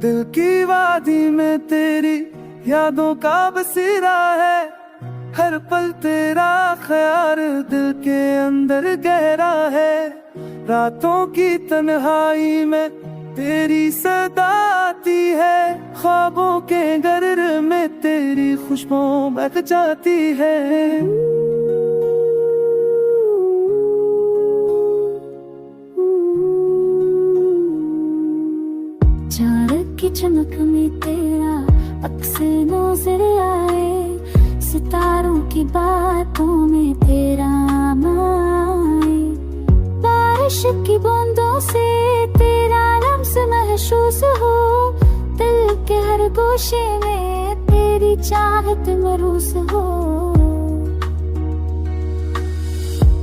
दिल की वादी में तेरी यादों का बसेरा है, हर पल तेरा ख्याल दिल के अंदर गहरा है। रातों की तन्हाई में तेरी सदा आती है, ख्वाबों के घर में तेरी खुशबू बह जाती है। चाँद की चमक में तेरा अक्स नजर आए, सितारों की बातों में तेरा आए, बारिश की बूंदों से तेरा लम्स महसूस हो, दिल के हर गोशे में तेरी चाहत मरूस हो।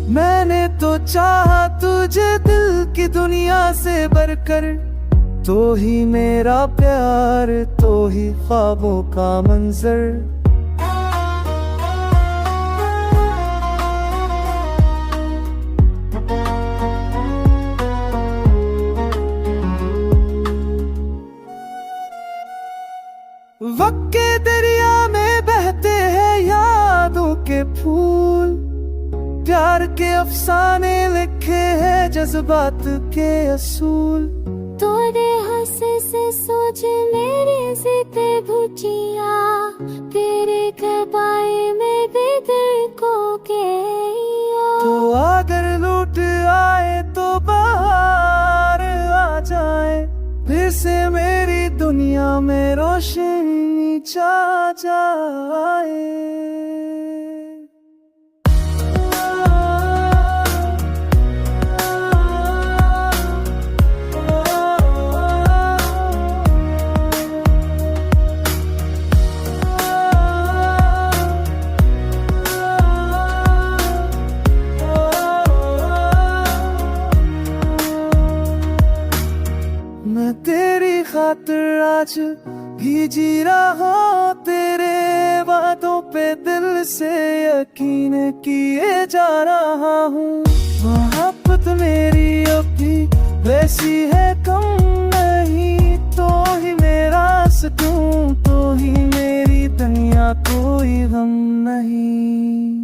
मैंने तो चाहा तुझे दिल की दुनिया से बढ़कर, तो ही मेरा प्यार, तो ही ख्वाबों का मंजर। वक्त के दरिया में बहते हैं यादों के फूल, प्यार के अफसाने लिखे हैं जज्बात के असूल। तोरे हंसे से सोच मेरी ज़िदे भुजिया, तेरे कबाए में भी दिल को गया। तो अगर लूट आए तो बाहर आ जाए, फिर से मेरी दुनिया में रोशनी छा जाए। मैं तेरी खातिर आज भी जी रहा हूँ, तेरे वादों पे दिल से यकीन किए जा रहा हूँ। मोहब्बत मेरी अब भी वैसी है कम नहीं, तो ही मेरा सुकून, तो ही मेरी दुनिया, कोई गम नहीं।